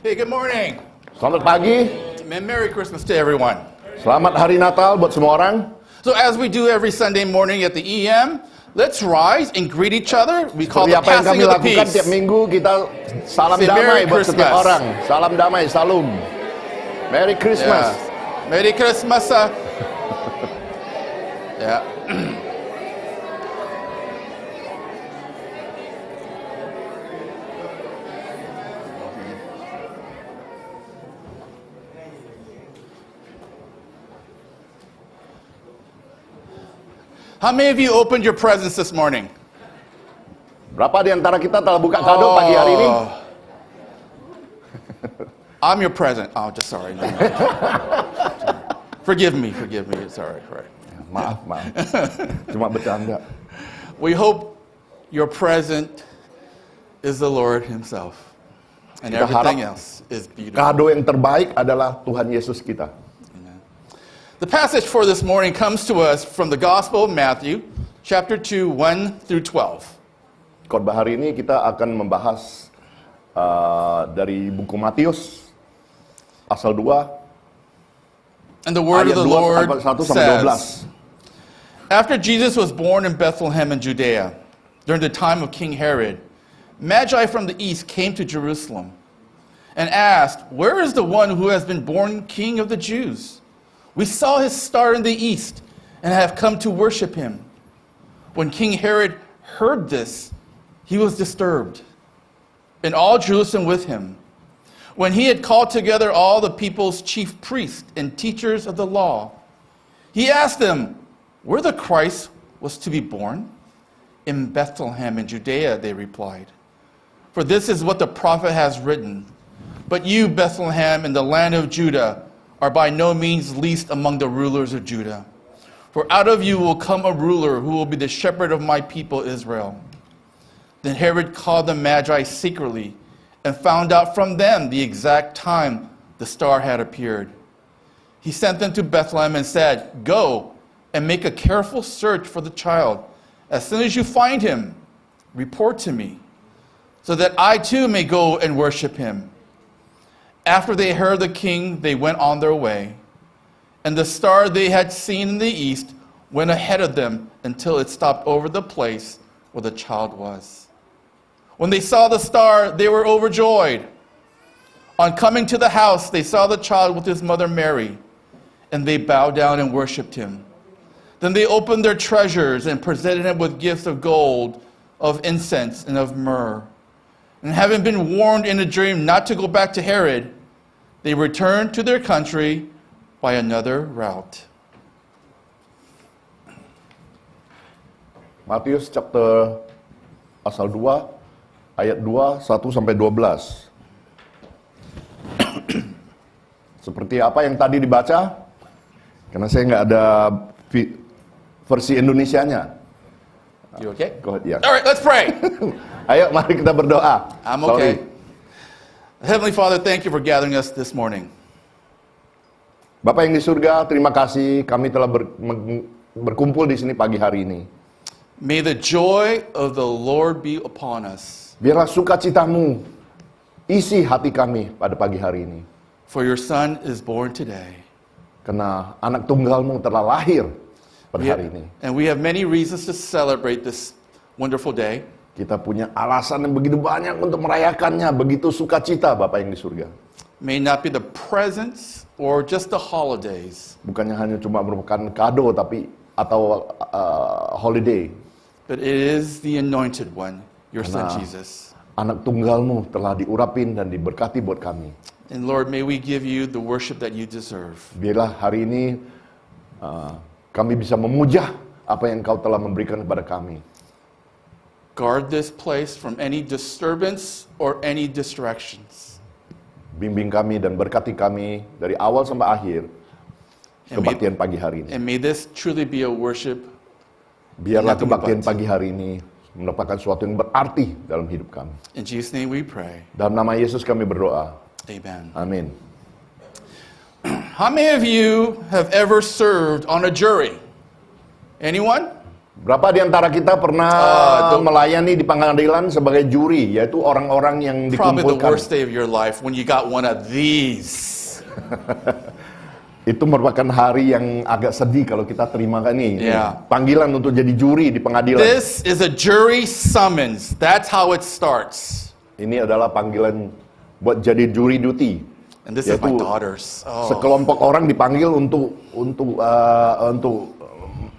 Hey, good morning. Selamat pagi, And Merry Christmas to everyone. selamat hari Natal buat semua orang. So as we do every Sunday morning at the EM, let's rise and greet each other. We call Seperti the apa yang passing kami of the lakukan peace. tiap minggu, kita salam Say damai Merry buat setiap Christmas. orang. Salam damai, salam. Merry Christmas. Yeah. Merry Christmas. Yeah. How many of you opened your presents this morning? Berapa di antara kita telah buka kado pagi hari ini? I'm your present. Oh, just sorry. No. Forgive me. It's all right. Maaf. Cuma bercanda. We hope your present is the Lord Himself. And Kita everything harap else is beautiful. Kado yang terbaik adalah Tuhan Yesus kita. The passage for this morning comes to us from the Gospel of Matthew, chapter 2, 1 through 12. Khotbah hari ini kita akan membahas dari buku Matius, pasal 2, And the word of ayat the 2 Lord sampai 1 sampai 12. says, After Jesus was born in Bethlehem in Judea, during the time of King Herod, Magi from the east came to Jerusalem and asked, Where is the one who has been born King of the Jews? We saw his star in the east and have come to worship him. When King Herod heard this, he was disturbed, and all Jerusalem with him. When he had called together all the people's chief priests and teachers of the law, he asked them where the Christ was to be born. In Bethlehem in Judea, they replied. For this is what the prophet has written. But you, Bethlehem, in the land of Judah, are by no means least among the rulers of Judah. For out of you will come a ruler who will be the shepherd of my people Israel. Then Herod called the Magi secretly and found out from them the exact time the star had appeared. He sent them to Bethlehem and said, Go and make a careful search for the child. As soon as you find him, report to me, so that I too may go and worship him. After they heard the king, they went on their way. And the star they had seen in the east went ahead of them until it stopped over the place where the child was. When they saw the star, they were overjoyed. On coming to the house, they saw the child with his mother Mary, and they bowed down and worshipped him. Then they opened their treasures and presented him with gifts of gold, of incense, and of myrrh. And having been warned in a dream not to go back to Herod, they returned to their country by another route. Matius chapter pasal 2 ayat 2 1 sampai 12. Seperti apa yang tadi dibaca? Karena saya nggak ada versi Indonesianya. You okay? Go ahead, ya. All right, let's pray. Ayo mari kita berdoa. I'm Sorry. okay. Heavenly Father, thank you for gathering us this morning. Bapak yang di surga, terima kasih kami telah berkumpul di sini pagi hari ini. May the joy of the Lord be upon us. Biarlah sukacitamu isi hati kami pada pagi hari ini. For your Son is born today. Karena anak tunggalmu telah lahir pada hari ini. And we have many reasons to celebrate this wonderful day. Kita punya alasan yang begitu banyak untuk merayakannya, begitu sukacita Bapak yang di surga. May not be the presents or just the holidays, Bukannya hanya cuma merupakan kado atau holiday. but it is the anointed one, your Son Karena Jesus. anak tunggalmu telah diurapin dan diberkati buat kami. And Lord, may we give you the worship that you deserve. Biarlah hari ini kami bisa memuja apa yang Kau telah memberikan kepada kami. Guard this place from any disturbance or any distractions. Bimbing kami dan berkati kami dari awal sampai akhir kebaktian pagi hari ini. And may this truly be a worship. Biarlah Nothing kebaktian but. pagi hari ini merupakan sesuatu yang berarti dalam hidup kami. In Jesus' name we pray. Dalam nama Yesus kami berdoa. Amen. Amin. How many of you have ever served on a jury? Anyone? Berapa di antara kita pernah melayani di pengadilan sebagai juri, yaitu orang-orang yang Probably the dikumpulkan. worst day of your life when you got one of these. Itu merupakan hari yang agak sedih kalau kita terima ini. Yeah. Panggilan untuk jadi juri di pengadilan. This is a jury summons. That's how it starts. Ini adalah panggilan buat jadi juri duty. And this is my Yaitu daughters. Oh. sekelompok orang dipanggil untuk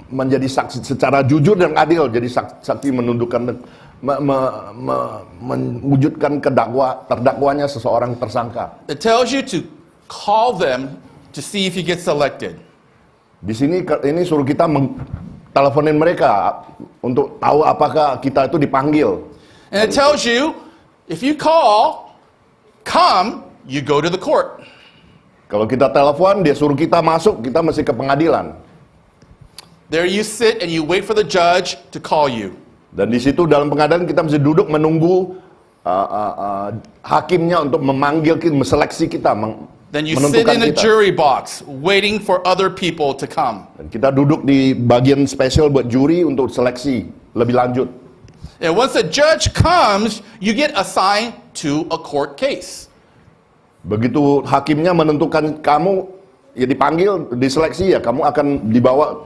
menjadi saksi secara jujur dan adil, jadi saksi menundukkan mewujudkan terdakwanya seseorang tersangka. It tells you to call them to see if you get selected. Di sini ini suruh kita teleponin mereka untuk tahu apakah kita itu dipanggil. And it tells you if you call, come, you go to the court. Kalau kita telepon, dia suruh kita masuk, kita mesti ke pengadilan. There you sit and you wait for the judge to call you. Dan di situ dalam pengadilan kita mesti duduk menunggu hakimnya untuk memanggil kita, meseleksi kita, Then you sit menentukan in a kita. jury box waiting for other people to come. Dan kita duduk di bagian spesial buat juri untuk seleksi lebih lanjut. And once the judge comes, you get assigned to a court case. Begitu hakimnya menentukan kamu, ya dipanggil, diseleksi, ya kamu akan dibawa,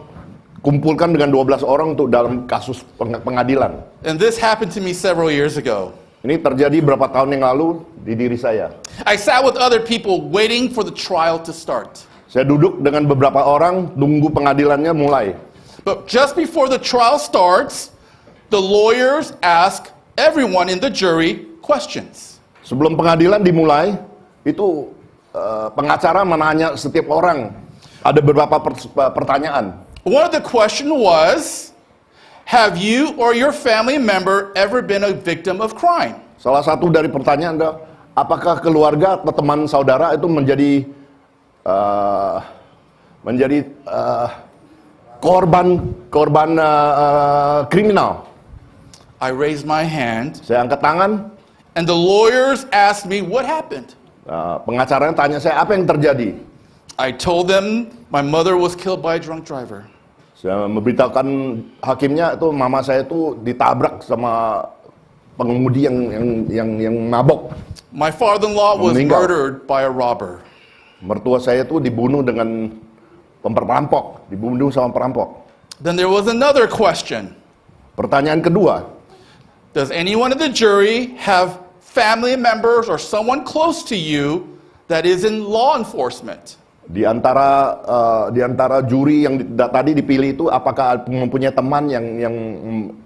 kumpulkan dengan 12 orang untuk dalam kasus pengadilan. And this happened to me several years ago. Ini terjadi berapa tahun yang lalu di diri saya. I sat with other people waiting for the trial to start. Saya duduk dengan beberapa orang, nunggu pengadilannya mulai. But just before the trial starts, the lawyers ask everyone in the jury questions. Sebelum pengadilan dimulai, itu pengacara menanya setiap orang. Ada beberapa pertanyaan. One of the question was, have you or your family member ever been a victim of crime? Salah satu dari pertanyaan adalah, apakah keluarga atau teman saudara itu menjadi korban kriminal? I raised my hand, Saya angkat tangan, and the lawyers asked me what happened. pengacaranya tanya saya apa yang terjadi. I told them my mother was killed by a drunk driver. Saya memberitahukan hakimnya itu mama saya itu ditabrak sama pengemudi yang mabok. My father-in-law was Meninggal. murdered by a robber. Mertua saya itu dibunuh dengan perampok, dibunuh sama perampok. Then there was another question. Pertanyaan kedua, Does anyone in the jury have family members or someone close to you that is in law enforcement? di antara juri yang tadi dipilih itu apakah mempunyai teman yang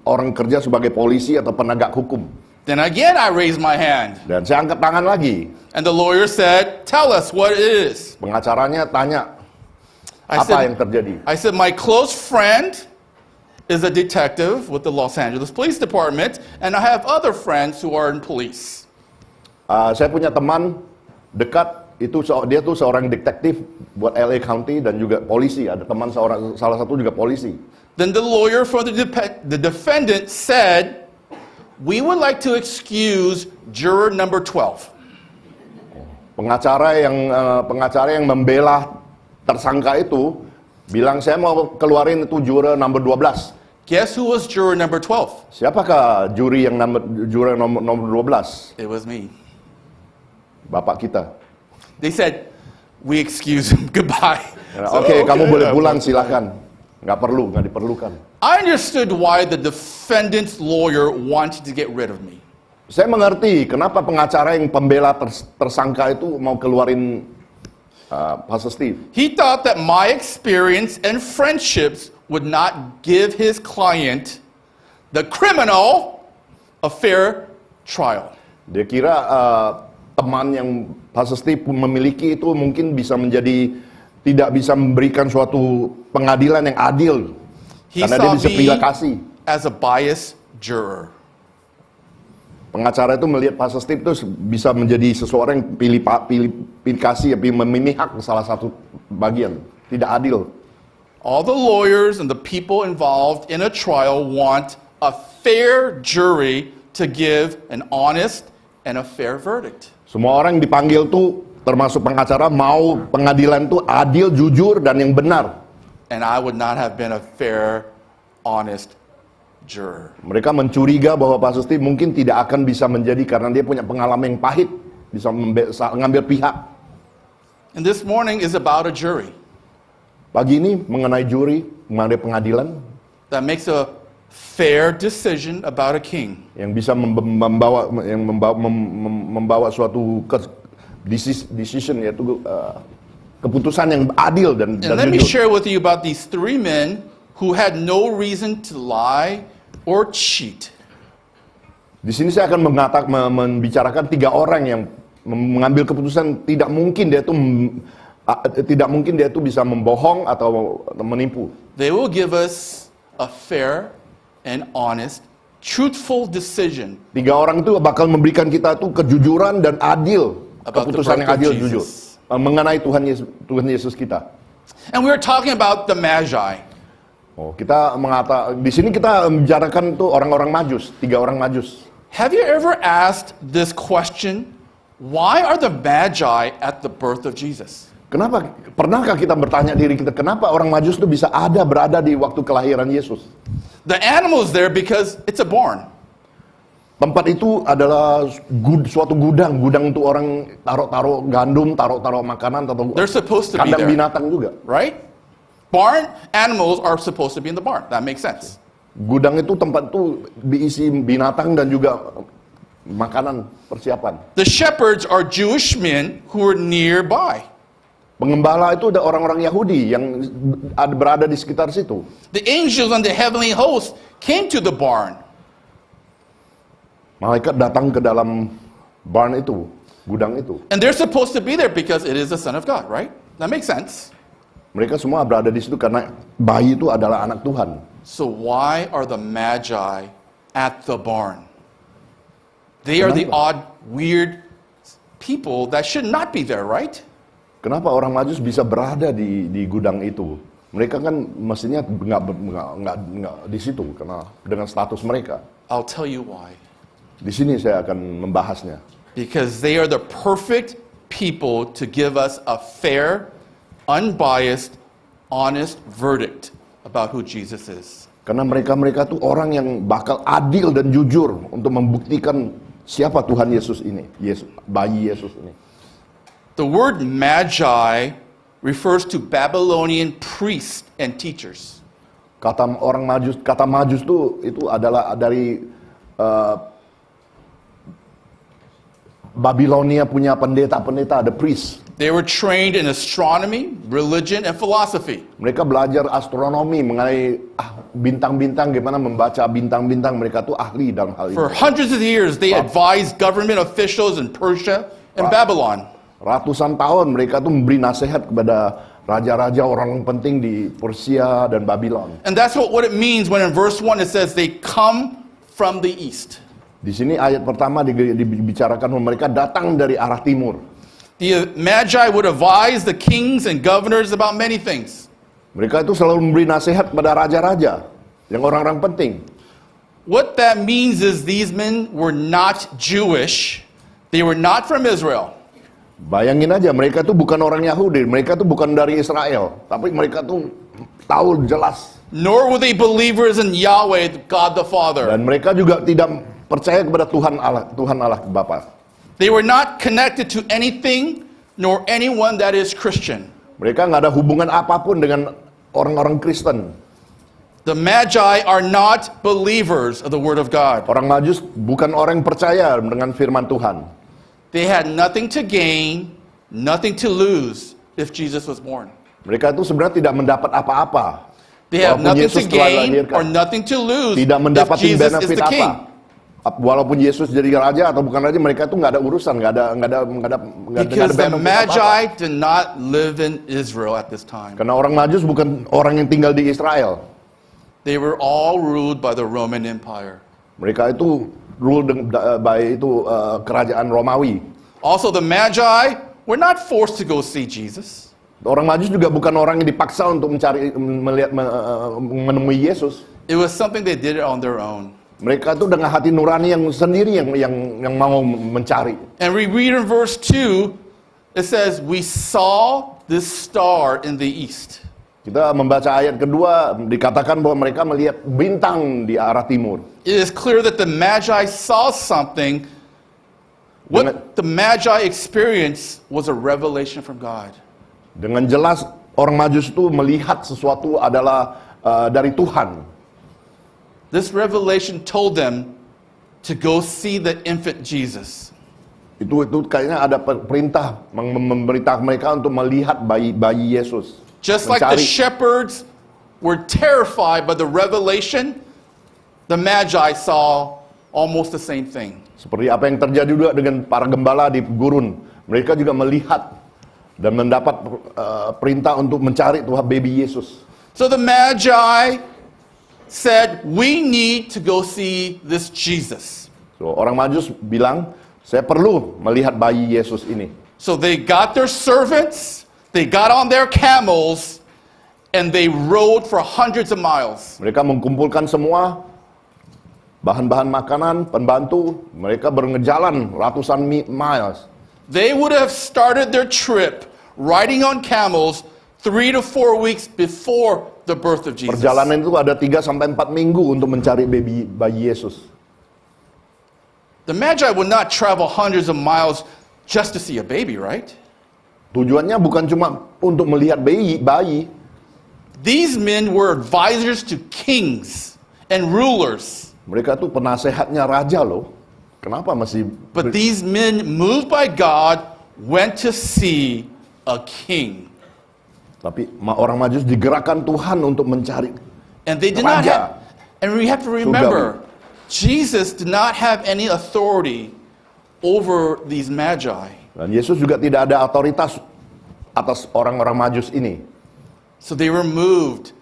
orang kerja sebagai polisi atau penegak hukum? Then again I raised my hand. Dan saya angkat tangan lagi. And the lawyer said, tell us what it is. Pengacaranya tanya, I apa yang terjadi? said, my close friend is a detective with the Los Angeles Police Department, and I have other friends who are in police. Saya punya teman dekat, dia tuh seorang detektif buat LA County dan juga polisi. Ada teman salah satu juga polisi. Then the lawyer for the defendant said, we would like to excuse juror number 12. Pengacara yang membela tersangka itu bilang saya mau keluarin itu juror nomor 12. Guess who was juror number 12? Siapakah juri yang juror nomor 12? It was me. Bapak kita. They said, we excuse him. Goodbye. Oke, kamu boleh pulang, silakan. Nggak diperlukan. I understood why the defendant's lawyer wanted to get rid of me. Saya mengerti kenapa pengacara yang pembela tersangka itu mau keluarin Pastor Steve. He thought that my experience and friendships would not give his client, the criminal, a fair trial. Dia kira teman yang Pastor Steve memiliki itu mungkin tidak bisa memberikan suatu pengadilan yang adil. He Karena dia saw bisa me pilih kasih. as a biased juror. Pengacara itu melihat Pastor Steve itu bisa menjadi seseorang yang pilih kasih, memihak salah satu bagian. Tidak adil. All the lawyers and the people involved in a trial want a fair jury to give an honest and a fair verdict. Semua orang yang dipanggil tuh, termasuk pengacara, mau pengadilan tuh adil, jujur, dan yang benar. And I would not have been a fair, honest juror. Mereka mencuriga bahwa Pasusti mungkin tidak akan bisa menjadi karena dia punya pengalaman yang pahit, bisa mengambil pihak. And this morning is about a jury Pagi ini mengenai juri, mengenai pengadilan that makes a fair decision about a king. yang bisa membawa suatu decision, yaitu keputusan yang adil dan And let me jujur. share with you about these three men who had no reason to lie or cheat. Di sini saya akan membicarakan 3 orang yang mengambil keputusan tidak mungkin dia itu bisa membohong atau menipu. They will give us a fair and honest, truthful decision 3 orang itu bakal memberikan kita tuh kejujuran dan adil, About the keputusan yang birth of adil, Jesus. jujur mengenai Tuhan Yesus kita. And we were talking about the Magi. Kita di sini kita membicarakan tuh orang-orang Majus, 3 orang Majus. Have you ever asked this question? Why are the Magi at the birth of Jesus? Pernahkah kita bertanya diri kita, kenapa orang Majus itu bisa berada di waktu kelahiran Yesus? The animal is there because it's a barn. Tempat itu adalah suatu gudang untuk orang taruh gandum, taruh makanan, atau They're supposed to be kandang there, binatang juga. right? Barn animals are supposed to be in the barn. That makes sense. Gudang itu tempat itu diisi binatang dan juga makanan persiapan. The shepherds are Jewish men who were nearby. Pengembala itu ada orang-orang Yahudi yang berada di sekitar situ. The angels and the heavenly host came to the barn. Malaikat datang ke dalam barn itu, gudang itu. And they're supposed to be there because it is the Son of God, right? That makes sense. Mereka semua berada di situ karena bayi itu adalah anak Tuhan. So why are the Magi at the barn? They are the odd, weird people that should not be there, right? Kenapa orang Majus bisa berada di gudang itu? Mereka kan mestinya nggak di situ karena dengan status mereka. I'll tell you why. Di sini saya akan membahasnya. Because they are the perfect people to give us a fair, unbiased, honest verdict about who Jesus is. Karena mereka tuh orang yang bakal adil dan jujur untuk membuktikan siapa Tuhan Yesus ini, bayi Yesus ini. The word Magi refers to Babylonian priests and teachers. Kata Majus itu adalah dari Babilonia punya pendeta, the priest. They were trained in astronomy, religion, and philosophy. Mereka belajar astronomi mengenai bintang-bintang, gimana membaca bintang-bintang. Mereka tuh ahli dalam hal For itu. hundreds of years, they advised government officials in Persia and Babylon. Ratusan tahun mereka tuh memberi nasihat kepada raja-raja orang penting di Persia dan Babylon. And that's what it means when in verse 1 it says they come from the east. Di sini ayat pertama dibicarakan bahwa mereka datang dari arah timur. The Magi would advise the kings and governors about many things. Mereka itu selalu memberi nasihat kepada raja-raja yang orang-orang penting. What that means is these men were not Jewish. They were not from Israel. Bayangin aja, mereka tuh bukan orang Yahudi, mereka tuh bukan dari Israel, tapi mereka tuh tahu jelas. Nor were they believers in Yahweh, God the Father. Dan mereka juga tidak percaya kepada Tuhan Allah Bapa. They were not connected to anything nor anyone that is Christian. Mereka nggak ada hubungan apapun dengan orang-orang Kristen. The Magi are not believers of the Word of God. Orang Majus bukan orang yang percaya dengan firman Tuhan. They had nothing to gain, nothing to lose if Jesus was born. Mereka itu sebenarnya tidak mendapat apa-apa. They have Walaupun nothing to Yesus telah gain dilahirkan. or nothing to lose Tidak if mendapatkan Jesus is benefit the king. apa. Walaupun Yesus jadi raja atau bukan raja, mereka tuh nggak ada urusan, nggak ada Because the benefit Magi apa-apa. did not live in Israel at this time. Karena orang Majus bukan orang yang tinggal di Israel. They were all ruled by the Roman Empire. Mereka itu by kerajaan Romawi. Also, the Magi were not forced to go see Jesus. Orang Majus juga bukan orang yang dipaksa untuk menemui Yesus. It was something they did on their own. Mereka itu dengan hati nurani yang sendiri yang mau mencari. And we read in verse 2, it says, we saw this star in the east. Kita membaca ayat kedua, dikatakan bahwa mereka melihat bintang di arah timur. It is clear that the Magi saw something. What the Magi experienced was a revelation from God. Dengan jelas orang Majus itu melihat sesuatu adalah dari Tuhan. This revelation told them to go see the infant Jesus. Itu kayaknya ada perintah memerintah mereka untuk melihat bayi Yesus. Just like the shepherds were terrified by the revelation, the Magi saw almost the same thing. Seperti apa yang terjadi juga dengan para gembala di gurun. Mereka juga melihat dan mendapat perintah untuk mencari Tuhan baby Yesus. So the Magi said, we need to go see this Jesus. So, orang Majus bilang, saya perlu melihat bayi Yesus ini. So they got their servants, they got on their camels, and they rode for hundreds of miles. Mereka mengumpulkan semua bahan-bahan makanan, pembantu. Mereka berjalan ratusan miles. They would have started their trip riding on camels 3 to 4 weeks before the birth of Jesus. Perjalanan itu ada 3 sampai 4 minggu untuk mencari bayi Yesus. The Magi would not travel hundreds of miles just to see a baby, right? Tujuannya bukan cuma untuk melihat bayi. These men were advisors to kings and rulers. Mereka tuh penasehatnya raja loh. Kenapa masih... But these men, moved by God, went to see a king. Tapi orang Majus digerakkan Tuhan untuk mencari And they did not raja. have, and we have to remember, Jesus did not have any authority over these Magi. Dan Yesus juga tidak ada otoritas atas orang-orang Majus ini. So they were moved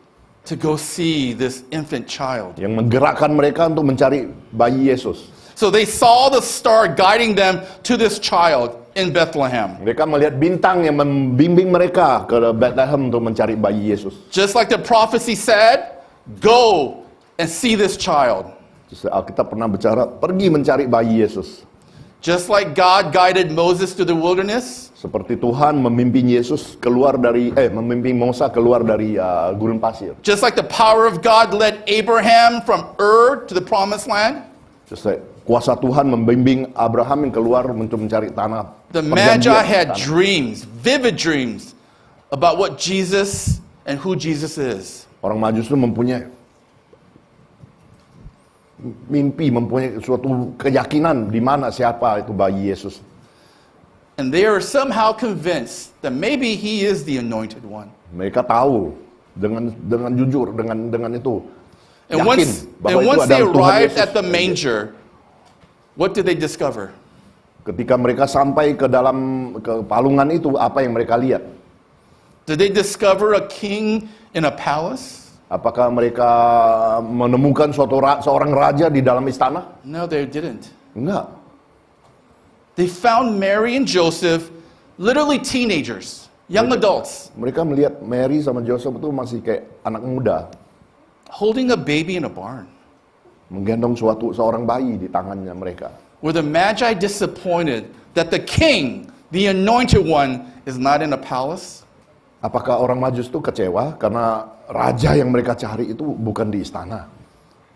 to go see this infant child. Yang menggerakkan mereka untuk mencari bayi Yesus. So they saw the star guiding them to this child in Bethlehem. Mereka melihat bintang yang membimbing mereka ke Bethlehem untuk mencari bayi Yesus. Just like the prophecy said, go and see this child. Alkitab pernah bicara, pergi mencari bayi Yesus. Just like God guided Moses to the wilderness, Seperti Tuhan memimpin Yesus memimpin Musa keluar dari gurun pasir. just like the power of God led Abraham from Ur to the promised land, Kuasa Tuhan membimbing Abraham yang keluar untuk mencari tanah. the perjanjian, Magi had tanah. dreams, vivid dreams, about what Jesus and who Jesus is. Orang Majus itu mempunyai mimpi, mempunyai suatu keyakinan di mana siapa itu bayi Yesus. And they are somehow convinced that maybe he is the anointed one. Mereka tahu dengan jujur dengan itu. And Yakin bahwa itu once they adalah Tuhan arrived Yesus. at the manger, what did they discover? Ketika mereka sampai ke palungan itu, apa yang mereka lihat? Did they discover a king in a palace? Apakah mereka menemukan seorang raja di dalam istana? No, they didn't. Enggak. They found Mary and Joseph, literally teenagers, young adults, Mereka melihat Mary sama Joseph itu masih kayak anak muda, holding a baby in a barn. menggendong seorang bayi di tangannya mereka. Were the Magi disappointed that the king, the anointed one, is not in a palace? Apakah orang Majus itu kecewa karena raja yang mereka cari itu bukan di istana?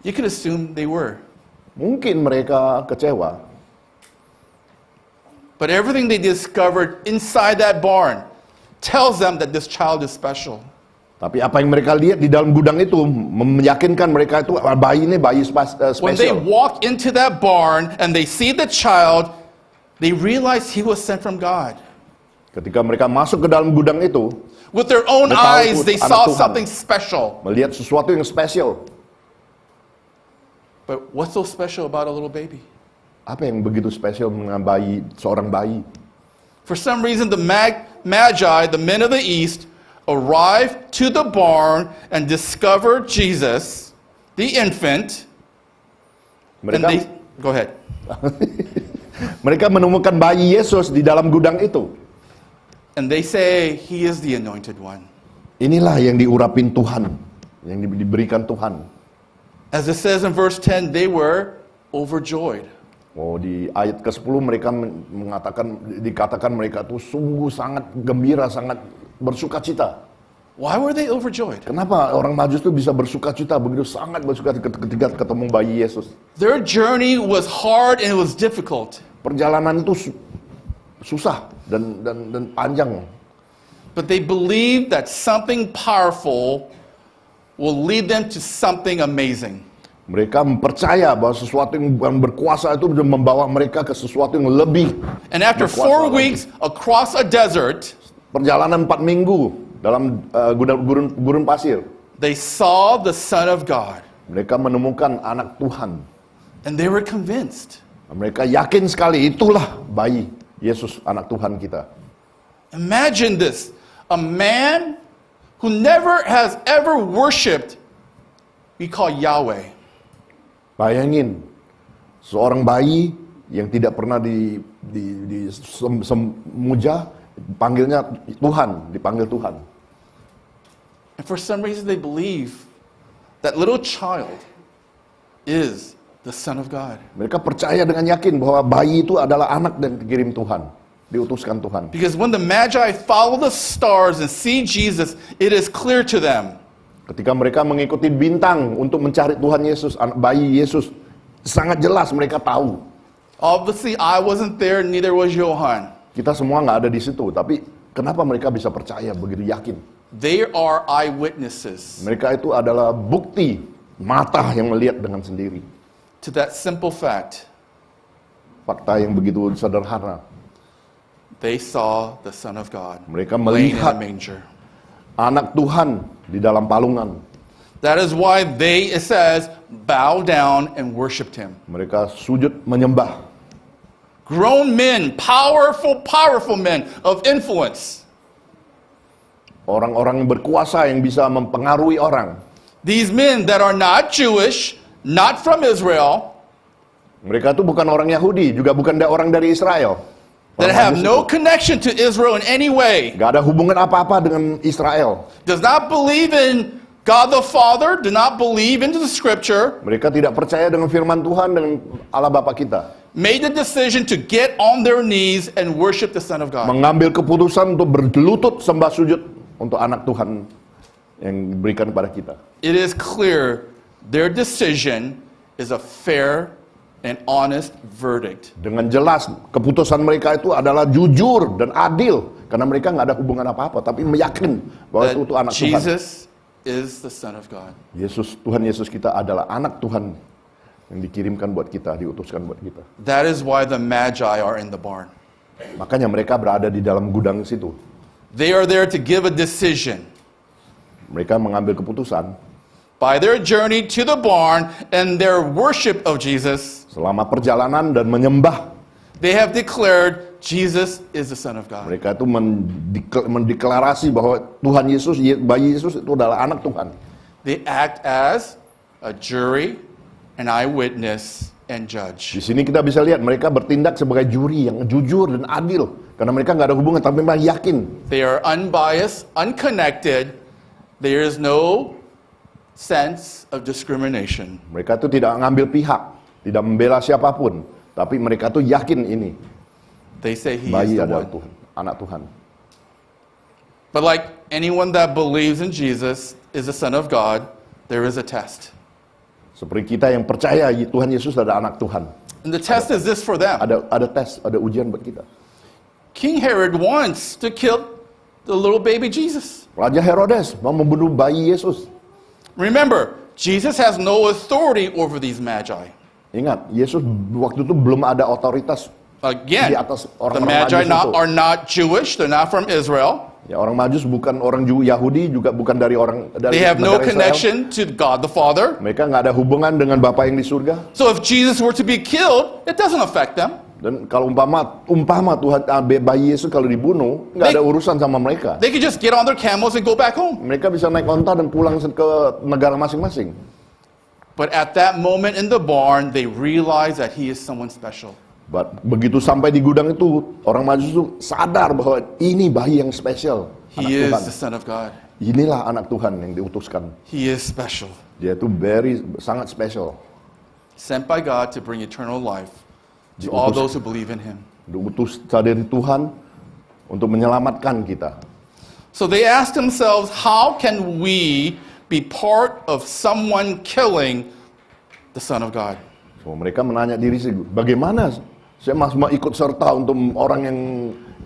You could assume they were. Mungkin mereka kecewa. But everything they discovered inside that barn tells them that this child is special. Tapi apa yang mereka lihat di dalam gudang itu meyakinkan mereka itu bayi ini bayi When they spesial. walk into that barn and they see the child, they realize he was sent from God. Ketika mereka masuk ke dalam gudang itu, With their own Mereka tahu eyes, itu they anak saw Tuhan. something special. melihat sesuatu yang spesial. But what's so special about a little baby? Apa yang begitu spesial dengan seorang bayi? For some reason, the Magi, the men of the East, arrived to the barn and discovered Jesus, the infant. And Mereka go ahead. mereka menemukan bayi Yesus di dalam gudang itu. And they say, he is the anointed one. Inilah yang diurapin Tuhan, yang diberikan Tuhan. As it says in verse 10, they were overjoyed. Oh, di ayat ke-10 mereka dikatakan mereka tuh sungguh sangat gembira, sangat bersuka cita. Why were they overjoyed? Kenapa orang Majus itu bisa bersuka-cita, begitu sangat bersuka-cita ketika ketemu bayi Yesus? Their journey was hard and it was difficult. Perjalanan itu susah dan panjang. But they believed that something powerful will lead them to something amazing. Mereka percaya bahwa sesuatu yang berkuasa itu bisa membawa mereka ke sesuatu yang lebih. And after berkuasa 4 lagi. weeks across a desert, Perjalanan 4 minggu dalam gurun pasir, they saw the Son of God. mereka menemukan anak Tuhan. And they were convinced. Mereka yakin sekali itulah bayi Yesus, anak Tuhan kita. Imagine this. A man who never has ever worshipped, we call Yahweh. Bayangin, seorang bayi yang tidak pernah semuja, panggilnya Tuhan, dipanggil Tuhan. And for some reason they believe that little child is the Son of God. Mereka percaya dengan yakin bahwa bayi itu adalah anak dan dikirim Tuhan, diutuskan Tuhan. Because when the Magi follow the stars and see Jesus, it is clear to them. Ketika mereka mengikuti bintang untuk mencari Tuhan Yesus, bayi Yesus, sangat jelas mereka tahu. Obviously, I wasn't there, neither was Johann. Kita semua nggak ada di situ, tapi kenapa mereka bisa percaya begitu yakin? They are eyewitnesses Mereka itu adalah bukti mata yang melihat dengan sendiri. to that simple fact. Fakta yang begitu sederhana. They saw the Son of God Mereka laying in a melihat manger. anak Tuhan di dalam palungan. That is why they, it says, bow down and worshipped him. Mereka sujud menyembah. Grown men, powerful men of influence. Orang-orang yang berkuasa yang bisa mempengaruhi orang. These men that are not Jewish, not from Israel, Mereka itu bukan orang Yahudi, juga bukan orang dari Israel. that Orang have Majus no itu. connection to Israel in any way, Gak ada hubungan apa-apa dengan Israel. does not believe in God the Father, do not believe into the scripture, Mereka tidak percaya dengan firman Tuhan, dengan Allah Bapa kita. made the decision to get on their knees and worship the Son of God. Mengambil keputusan untuk berlutut sembah sujud untuk anak Tuhan yang diberikan kepada kita. It is clear their decision is a fair and honest verdict. Dengan jelas keputusan mereka itu adalah jujur dan adil. Karena mereka nggak ada hubungan apa-apa, tapi meyakin bahwa itu That anak Tuhan. Jesus is the Son of God. Tuhan Yesus kita adalah anak Tuhan yang dikirimkan buat kita, diutuskan buat kita. That is why the Magi are in the barn. Makanya mereka berada di dalam gudang situ. They are there to give a decision. Mereka mengambil keputusan By their journey to the barn and their worship of Jesus, selama perjalanan dan menyembah. they have declared Jesus is the Son of God. Mereka itu mendeklarasi bahwa Tuhan Yesus, bayi Yesus itu adalah anak Tuhan. They act as a jury, an eyewitness, and Di judge. sini kita bisa lihat mereka bertindak sebagai juri yang jujur dan adil. Karena mereka nggak ada hubungan, tapi memang yakin. They are unbiased, unconnected. There is no sense of discrimination. Mereka itu tidak ngambil pihak, tidak membela siapapun. Tapi mereka tuh yakin ini, They say he is bayi the adalah one. Tuhan, anak Tuhan. But like anyone that believes in Jesus is the Son of God, there is a test. Seperti kita yang percaya Tuhan Yesus adalah anak Tuhan. And the test is this for them. Ada tes, ada ujian buat kita. King Herod wants to kill the little baby Jesus. Raja Herodes mau membunuh bayi Yesus. Remember, Jesus has no authority over these magi. Ingat, Yesus waktu itu belum ada otoritas. Again, Di atas the orang-orang magi Majus itu. are not Jewish, they're not from Israel. Ya, orang Majus bukan orang Yahudi, juga bukan dari They have no negara Israel. connection to God the Father. Mereka nggak ada hubungan dengan Bapa yang di surga. So if Jesus were to be killed, it doesn't affect them. Dan kalau umpama Tuhan bayi Yesus kalau dibunuh, nggak ada urusan sama mereka. They could just get on their camels and go back home. Mereka bisa naik onta dan pulang ke negara masing-masing. But at that moment in the barn, they realize that he is someone special. Begitu sampai di gudang itu, orang Majus itu sadar bahwa ini bayi yang spesial, anak He is Tuhan. the Son of God. Inilah anak Tuhan yang diutuskan. He is special. Dia itu sangat spesial. Sent by God to bring eternal life to all Diutus. those who believe in him. Diutus dari Tuhan untuk menyelamatkan kita. So they asked themselves, how can we be part of someone killing the Son of God? So, mereka menanya diri sendiri, bagaimana saya masih mau ikut serta untuk orang yang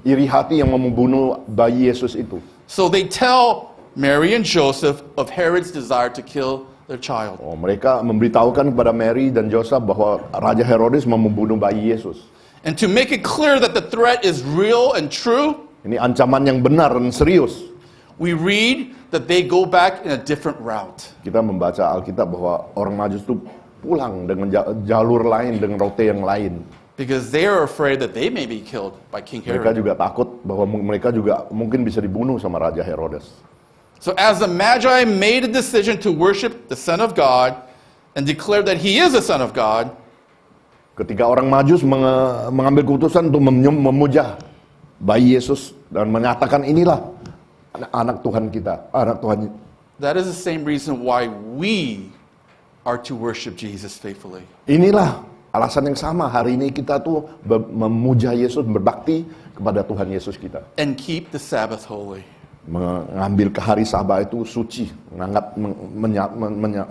iri hati yang mau membunuh bayi Yesus itu? So they tell Mary and Joseph of Herod's desire to kill their child. Oh, mereka memberitahukan kepada Mary dan Joseph bahwa Raja Herodes mau membunuh bayi Yesus. And to make it clear that the threat is real and true, Ini ancaman yang benar dan serius. we read that they go back in a different route. Kita membaca Alkitab bahwa orang Majus itu pulang dengan jalur lain, dengan rute yang lain. Because they are afraid that they may be killed by King Mereka Herod. juga takut bahwa mereka juga mungkin bisa dibunuh sama Raja Herodes. So as the Magi made a decision to worship the Son of God and declare that he is the Son of God, Ketika orang Majus mengambil keputusan untuk memuja bayi Yesus dan menyatakan inilah anak Tuhan kita, anak Tuhan. that is the same reason why we are to worship Jesus faithfully. Inilah alasan yang sama hari ini kita tuh memuja Yesus, berbakti kepada Tuhan Yesus kita. And keep the Sabbath holy. Mengambil ke hari Sabat itu suci, menganggap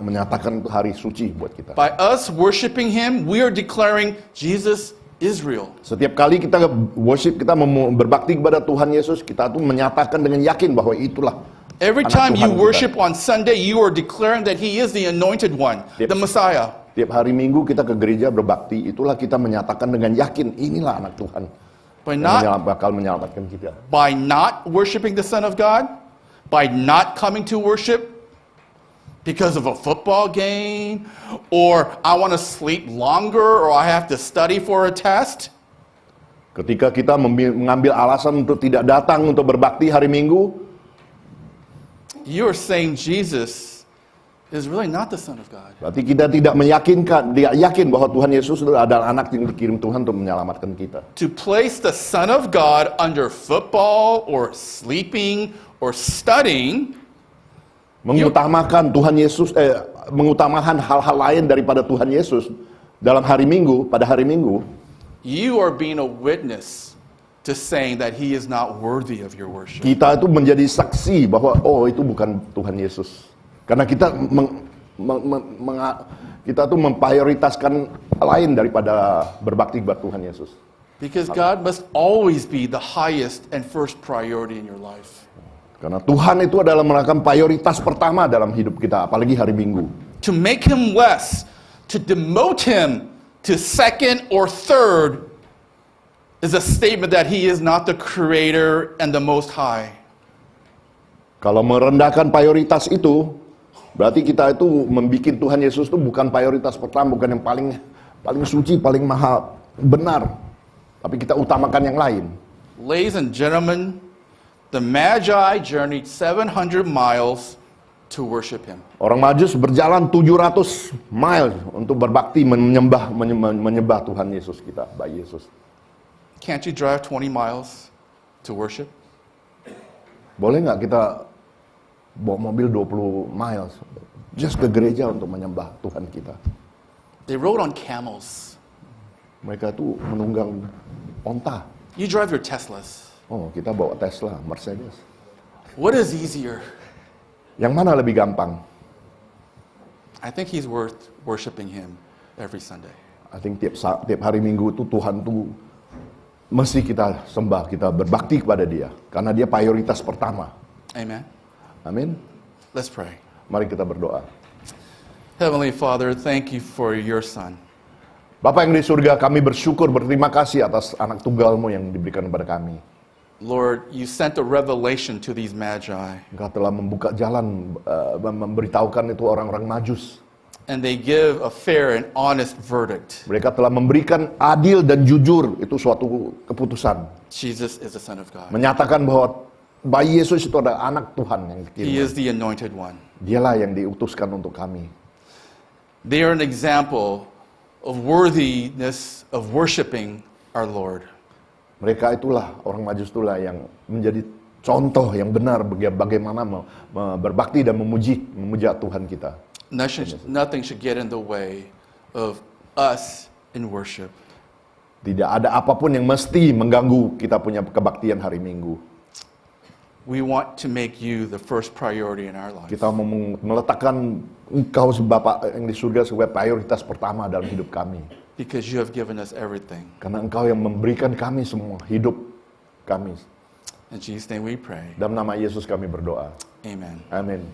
menyatakan itu hari suci buat kita. By us worshiping him, we are declaring Jesus is real. Setiap kali kita worship, kita berbakti kepada Tuhan Yesus, kita tuh menyatakan dengan yakin bahwa itulah Every anak time Tuhan you kita. worship on Sunday, you are declaring that he is the anointed one, Yep. the Messiah. Tiap hari Minggu kita ke gereja berbakti, itulah kita menyatakan dengan yakin inilah anak Tuhan. By Yang not, bakal menyelamatkan kita. by not worshiping the Son of God, by not coming to worship because of a football game, or I want to sleep longer, or I have to study for a test. Ketika kita mengambil alasan untuk tidak datang untuk berbakti hari Minggu, You are saying Jesus is really not the Son of God. berarti kita tidak yakin bahwa Tuhan Yesus itu adalah anak yang dikirim Tuhan untuk menyelamatkan kita. To place the Son of God under football or sleeping or studying, Mengutamakan Tuhan Yesus, mengutamakan hal-hal lain daripada Tuhan Yesus dalam hari Minggu, pada hari Minggu, you are being a witness to saying that he is not worthy of your worship. kita itu menjadi saksi bahwa oh itu bukan Tuhan Yesus. Karena kita kita tuh memprioritaskan lain daripada berbakti kepada Tuhan Yesus. Because God must always be the highest and first priority in your life. Karena Tuhan itu adalah merupakan prioritas pertama dalam hidup kita, apalagi hari Minggu. To make him less, to demote him to second or third, is a statement that he is not the creator and the most high. Kalau merendahkan prioritas itu, berarti kita itu membuat Tuhan Yesus itu bukan prioritas pertama, bukan yang paling suci, paling mahal, benar. Tapi kita utamakan yang lain. Ladies and gentlemen, the Magi journeyed 700 miles to worship him. Orang Majus berjalan 700 mile untuk berbakti menyembah Tuhan Yesus kita, bayi Yesus. Can't you drive 20 miles to worship? Boleh nggak kita bawa mobil 20 miles just ke gereja untuk menyembah Tuhan kita? They rode on camels. Mereka tuh menunggang onta. You drive your Teslas. Oh, kita bawa Tesla, Mercedes. What is easier? Yang mana lebih gampang? I think he's worth worshiping him every Sunday. I think tiap hari Minggu itu Tuhan tuh mesti kita sembah, kita berbakti kepada Dia, karena Dia prioritas pertama. Amen. Amin. Let's pray. Mari kita berdoa. Heavenly Father, thank you for your Son. Bapa yang di surga, kami bersyukur, berterima kasih atas anak tunggalmu yang diberikan kepada kami. Lord, you sent a revelation to these Magi, Engkau telah membuka jalan, memberitahukan itu orang-orang Majus. and they give a fair and honest verdict. Mereka telah memberikan adil dan jujur, itu suatu keputusan. Jesus is the Son of God. Menyatakan bahwa bayi Yesus itu adalah anak Tuhan yang He dikirim. is the anointed one. Dialah yang diutuskan untuk kami. They are an example of worthiness of worshiping our Lord. Mereka itulah, orang Majus itulah yang menjadi contoh yang benar bagaimana berbakti dan memuja Tuhan kita. Nothing should get in the way of us in worship. Tidak ada apapun yang mesti mengganggu kita punya kebaktian hari Minggu. We want to make you the first priority in our lives. Kita mau meletakkan Engkau sebagai Bapa yang di surga sebagai prioritas pertama dalam hidup kami. Because you have given us everything. Karena Engkau yang memberikan kami semua, hidup kami. In Jesus' name we pray. Dalam nama Yesus kami berdoa. Amen. Amin.